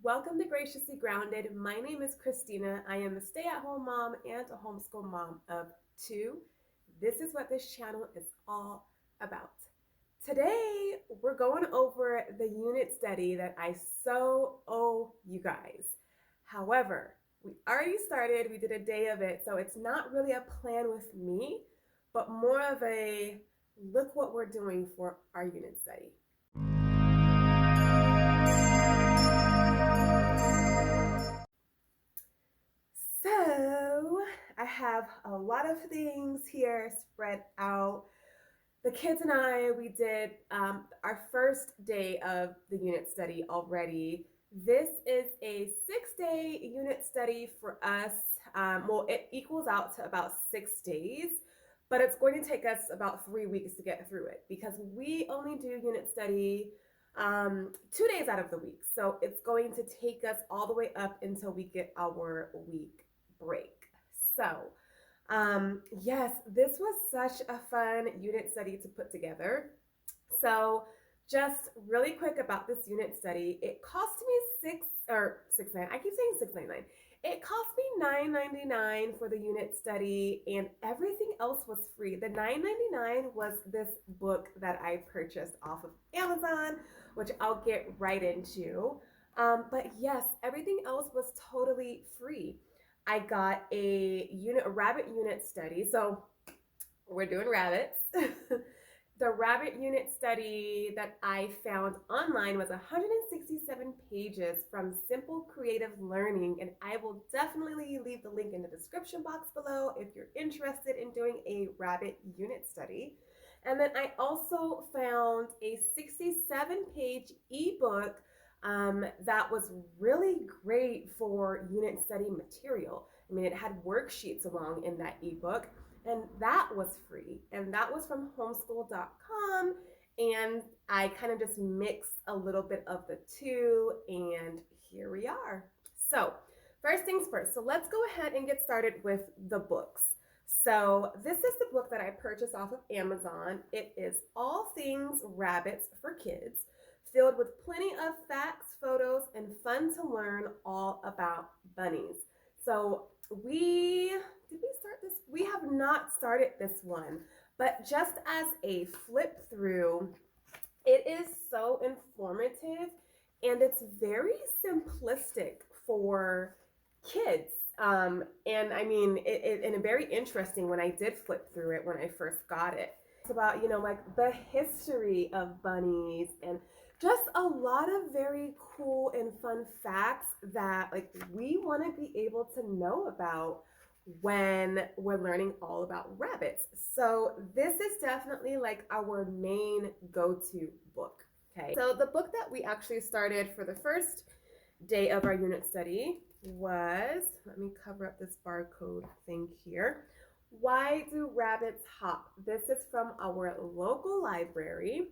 Welcome to Graciously Grounded. My name is Christina. I am a stay-at-home mom and a homeschool mom of two. This is what this channel is all about. Today, we're going over the unit study that I so owe you guys. However, we already started. We did a day of it, so it's not really a plan with me, but more of a look what we're doing for our unit study. So I have a lot of things here spread out. The kids and I, we did our first day of the unit study already. This is a 6-day unit study for us. Well, it equals out to about 6 days, but it's going to take us about 3 weeks to get through it because we only do unit study 2 days out of the week. So it's going to take us all the way up until we get our week break. So yes, this was such a fun unit study to put together. So just really quick about this unit study, it cost me $6.99. I keep saying $6.99. It cost me $9.99 for the unit study, and everything else was free. The $9.99 was this book that I purchased off of Amazon, which I'll get right into. But yes, everything else was totally free. I got a rabbit unit study. So we're doing rabbits. The rabbit unit study that I found online was 167 pages from Simple Creative Learning, and I will definitely leave the link in the description box below if you're interested in doing a rabbit unit study. And then I also found a 67-page ebook that was really great for unit study material. I mean, it had worksheets along in that ebook, and that was free. And that was from homeschool.com. And I kind of just mixed a little bit of the two, and here we are. So first things first. So let's go ahead and get started with the books. So this is the book that I purchased off of Amazon. It is All Things Rabbits for Kids, filled with plenty of facts, photos, and fun to learn all about bunnies. So did we start this? We have not started this one, but just as a flip through, it is so informative and it's very simplistic for kids. And I mean, and very interesting when I did flip through it when I first got it. It's about, like the history of bunnies and just a lot of very cool and fun facts that like we want to be able to know about when we're learning all about rabbits. So this is definitely like our main go-to book. Okay. So the book that we actually started for the first day of our unit study was, let me cover up this barcode thing here. Why Do Rabbits Hop? This is from our local library.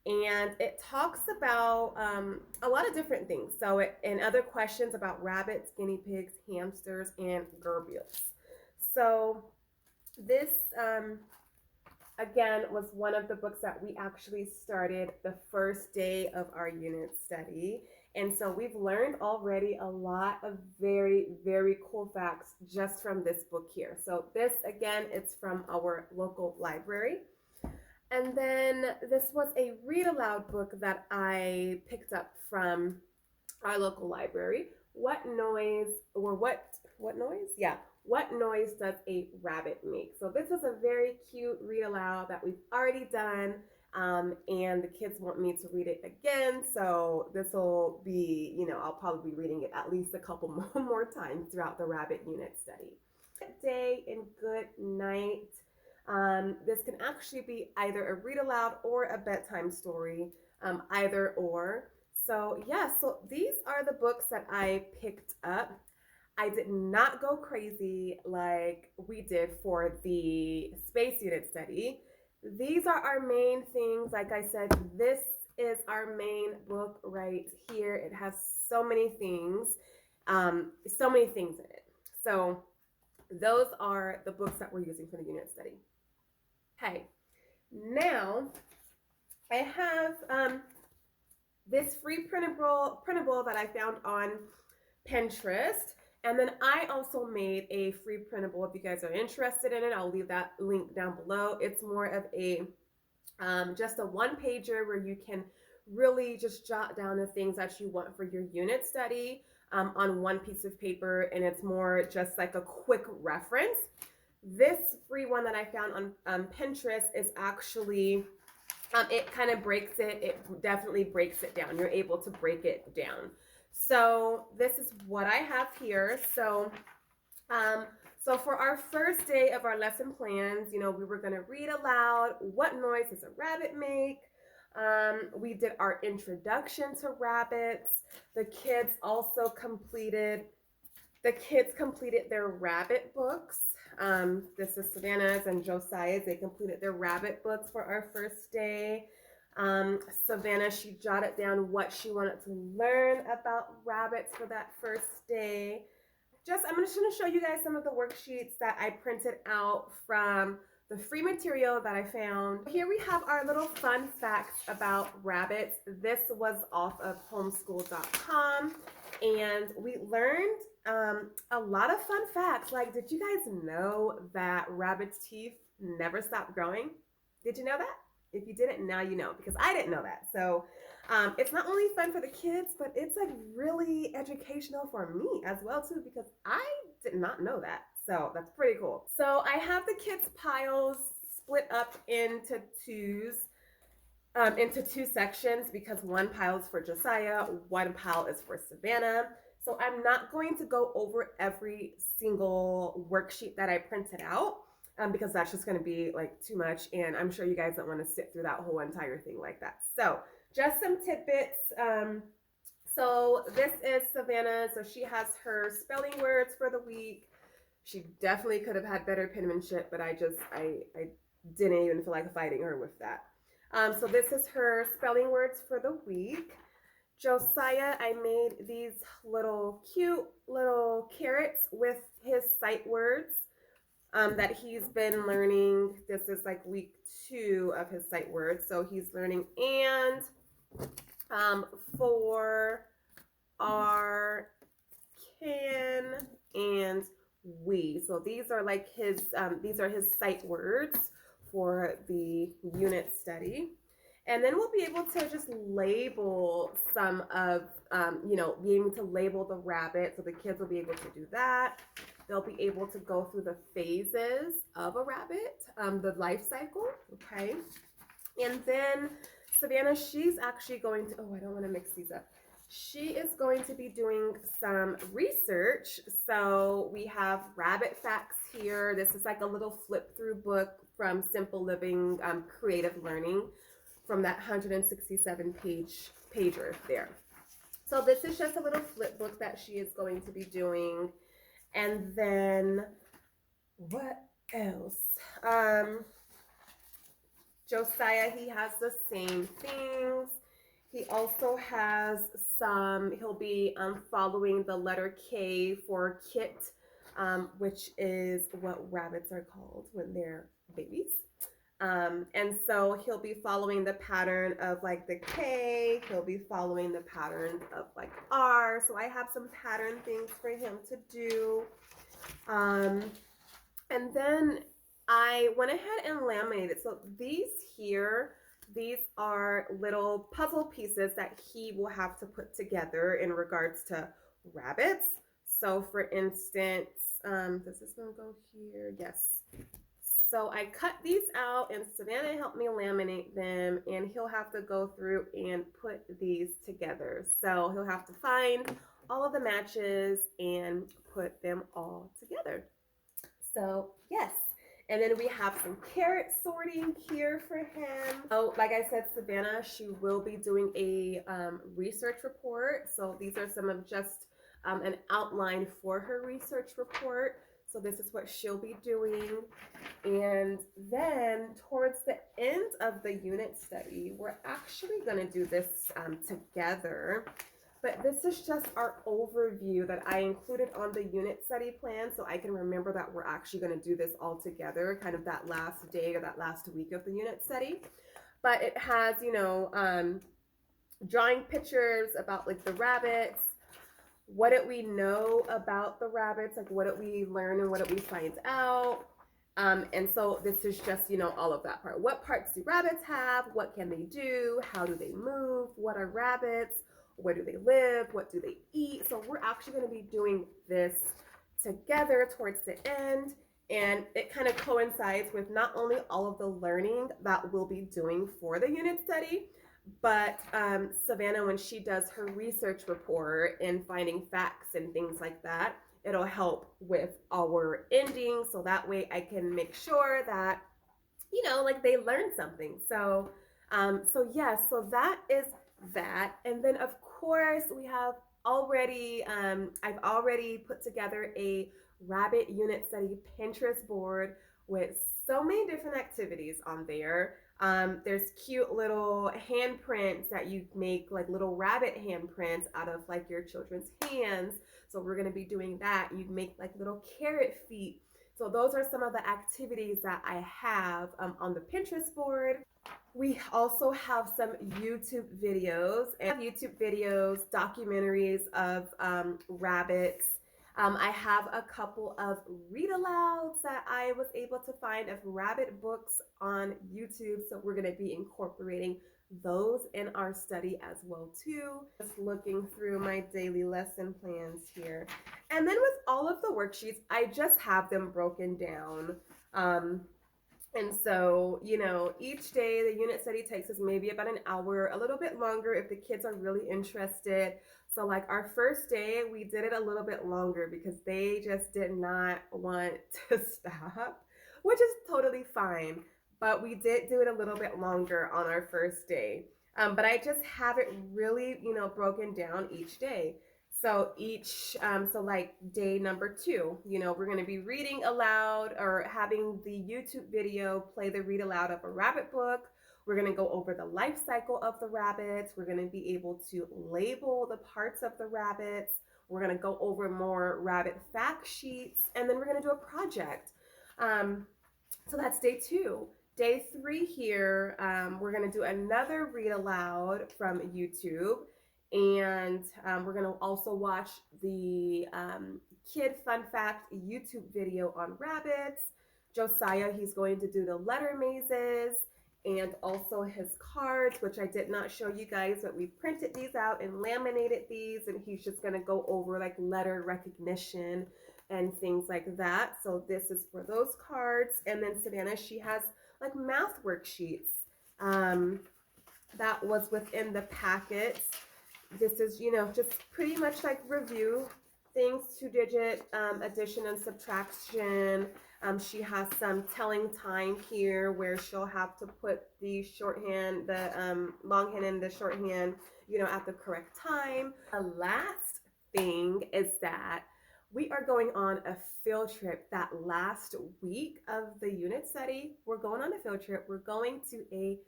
And it talks about a lot of different things. So and other questions about rabbits, guinea pigs, hamsters, and gerbiles. So this, again, was one of the books that we actually started the first day of our unit study. And so we've learned already a lot of very, very cool facts just from this book here. So this, again, it's from our local library. And then this was a read aloud book that I picked up from our local library. What noise does a rabbit make? So this is a very cute read aloud that we've already done. And the kids want me to read it again. So this will be, I'll probably be reading it at least a couple more times throughout the rabbit unit study. Good day and good night. This can actually be either a read aloud or a bedtime story, either or. So yeah, so these are the books that I picked up. I did not go crazy like we did for the space unit study. These are our main things. Like I said, this is our main book right here. It has so many things in it. So those are the books that we're using for the unit study. Okay, now I have this free printable that I found on Pinterest. And then I also made a free printable. If you guys are interested in it, I'll leave that link down below. It's more of a just a one pager where you can really just jot down the things that you want for your unit study on one piece of paper, and it's more just like a quick reference. This free one that I found on Pinterest is actually, it kind of breaks it. It definitely breaks it down. You're able to break it down. So this is what I have here. So for our first day of our lesson plans, we were going to read aloud. What noise does a rabbit make? We did our introduction to rabbits. The kids completed their rabbit books. This is Savannah's and Josiah's. They completed their rabbit books for our first day. Savannah, she jotted down what she wanted to learn about rabbits for that first day. I'm just going to show you guys some of the worksheets that I printed out from the free material that I found. Here we have our little fun facts about rabbits. This was off of homeschool.com, and we learned a lot of fun facts. Like, did you guys know that rabbits' teeth never stop growing? Did you know that? If you didn't, now you know, because I didn't know that. So it's not only fun for the kids, but it's like really educational for me as well too, because I did not know that. So that's pretty cool. So I have the kids' piles split up into two sections, because one pile is for Josiah, one pile is for Savannah. So I'm not going to go over every single worksheet that I printed out, because that's just going to be like too much, and I'm sure you guys don't want to sit through that whole entire thing like that. So just some tidbits. So this is Savannah. So she has her spelling words for the week. She definitely could have had better penmanship, but I didn't even feel like fighting her with that. So this is her spelling words for the week. Josiah, I made these cute little carrots with his sight words that he's been learning. This is like week 2 of his sight words. So he's learning and, for, are, can, and we. So these are like his sight words for the unit study. And then we'll be able to just label some of, be able to label the rabbit. So the kids will be able to do that. They'll be able to go through the phases of a rabbit, the life cycle, okay? And then Savannah, she's actually going to, I don't want to mix these up. She is going to be doing some research. So we have rabbit facts here. This is like a little flip through book from Simple Living Creative Learning, from that 167 pager there. So this is just a little flip book that she is going to be doing. And then what else? Josiah, he has the same things. He also has he'll be following the letter K for kit, which is what rabbits are called when they're babies. And so he'll be following the pattern of like the K, he'll be following the pattern of like R. So I have some pattern things for him to do. And then I went ahead and laminated. So these are little puzzle pieces that he will have to put together in regards to rabbits. So for instance, does this one go here? Yes. So I cut these out, and Savannah helped me laminate them, and he'll have to go through and put these together. So he'll have to find all of the matches and put them all together. So yes. And then we have some carrot sorting here for him. Oh, like I said, Savannah, she will be doing a research report. So these are some of just an outline for her research report. So this is what she'll be doing. And then towards the end of the unit study, we're actually going to do this together. But this is just our overview that I included on the unit study plan, so I can remember that we're actually going to do this all together, kind of that last day or that last week of the unit study. But it has, drawing pictures about like the rabbits. What did we know about the rabbits? Like, what did we learn and what did we find out? And so this is just, all of that part. What parts do rabbits have? What can they do? How do they move? What are rabbits? Where do they live? What do they eat? So we're actually going to be doing this together towards the end. And it kind of coincides with not only all of the learning that we'll be doing for the unit study, but Savannah, when she does her research report and finding facts and things like that, it'll help with our ending. So that way I can make sure that, like they learn something. So, so that is that. And then of course we have already, I've already put together a rabbit unit study Pinterest board with so many different activities on there. There's cute little handprints that you make, like little rabbit handprints out of like your children's hands. So we're going to be doing that. You make like little carrot feet. So those are some of the activities that I have on the Pinterest board. We also have some YouTube videos, documentaries of rabbits. I have a couple of read alouds that I was able to find of rabbit books on YouTube. So we're going to be incorporating those in our study as well too. Just looking through my daily lesson plans here. And then with all of the worksheets, I just have them broken down. And so, each day the unit study takes us maybe about an hour, a little bit longer if the kids are really interested. So like our first day, we did it a little bit longer because they just did not want to stop, which is totally fine. But we did do it a little bit longer on our first day. But I just have it really, broken down each day. So so like day number 2, we're going to be reading aloud or having the YouTube video play the read aloud of a rabbit book. We're going to go over the life cycle of the rabbits. We're going to be able to label the parts of the rabbits. We're going to go over more rabbit fact sheets, and then we're going to do a project. So that's day 2. Day 3 here, we're going to do another read aloud from YouTube. And we're going to also watch the Kid Fun Fact YouTube video on rabbits. Josiah, he's going to do the letter mazes and also his cards, which I did not show you guys, but we printed these out and laminated these, and he's just going to go over like letter recognition and things like that. So this is for those cards. And then Savannah, she has like math worksheets that was within the packets. This is, just pretty much like review things, 2-digit addition and subtraction. She has some telling time here where she'll have to put the shorthand, the longhand and the shorthand, at the correct time. The last thing is that we are going on a field trip that last week of the unit study. We're going on a field trip. We're going to a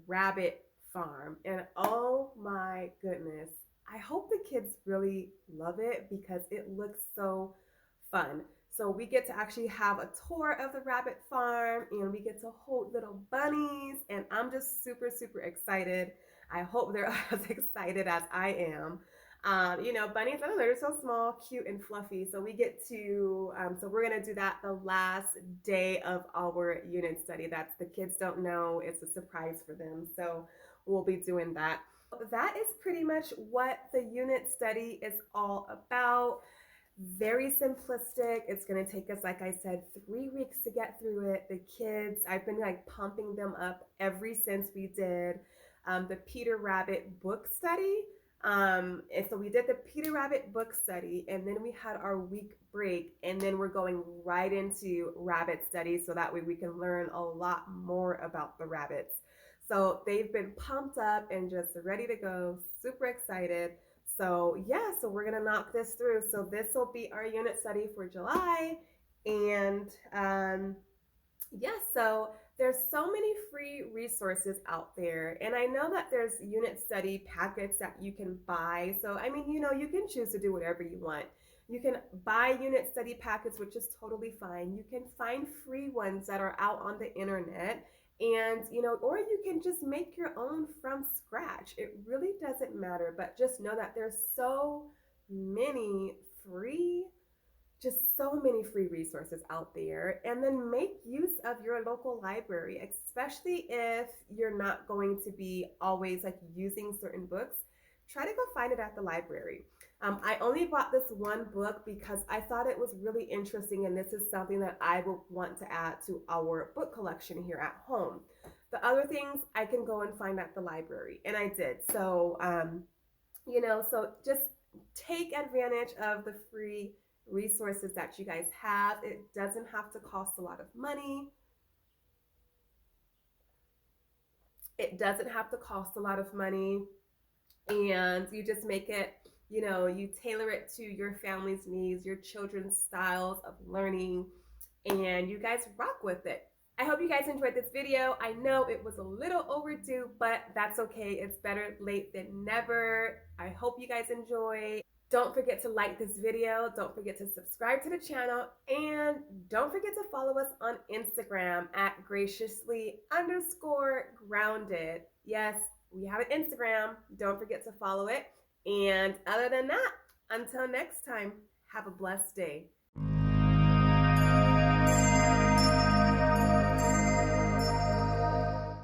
rabbit farm, and oh my goodness, I hope the kids really love it because it looks so fun. So we get to actually have a tour of the rabbit farm, and we get to hold little bunnies, and I'm just super, super excited. I hope they're as excited as I am. Bunnies, I don't know, they're so small, cute, and fluffy. So we get to, so we're going to do that the last day of our unit study. That's the kids don't know. It's a surprise for them. So we'll be doing that. That is pretty much what the unit study is all about. Very simplistic. It's going to take us, like I said, 3 weeks to get through it. The kids, I've been like pumping them up ever since we did the Peter Rabbit book study. And so we did the Peter Rabbit book study, and then we had our week break, and then we're going right into rabbit study so that way we can learn a lot more about the rabbits. So they've been pumped up and just ready to go, super excited. So yeah, so we're gonna knock this through. So this will be our unit study for July. And so there's so many free resources out there. And I know that there's unit study packets that you can buy. So I mean, you can choose to do whatever you want. You can buy unit study packets, which is totally fine. You can find free ones that are out on the internet. And, or you can just make your own from scratch. It really doesn't matter, but just know that there's many free so many free resources out there. And then make use of your local library, especially if you're not going to be always like using certain books. Try to go find it at the library. I only bought this one book because I thought it was really interesting, and this is something that I will want to add to our book collection here at home. The other things I can go and find at the library, and I did. So, so just take advantage of the free resources that you guys have. It doesn't have to cost a lot of money. It doesn't have to cost a lot of money. And you just make it, you tailor it to your family's needs, your children's styles of learning, and you guys rock with it. I hope you guys enjoyed this video. I know it was a little overdue, but that's okay. It's better late than never. I hope you guys enjoy. Don't forget to like this video. Don't forget to subscribe to the channel. And don't forget to follow us on Instagram at graciously_grounded. Yes, we have an Instagram. Don't forget to follow it. And other than that, until next time, have a blessed day.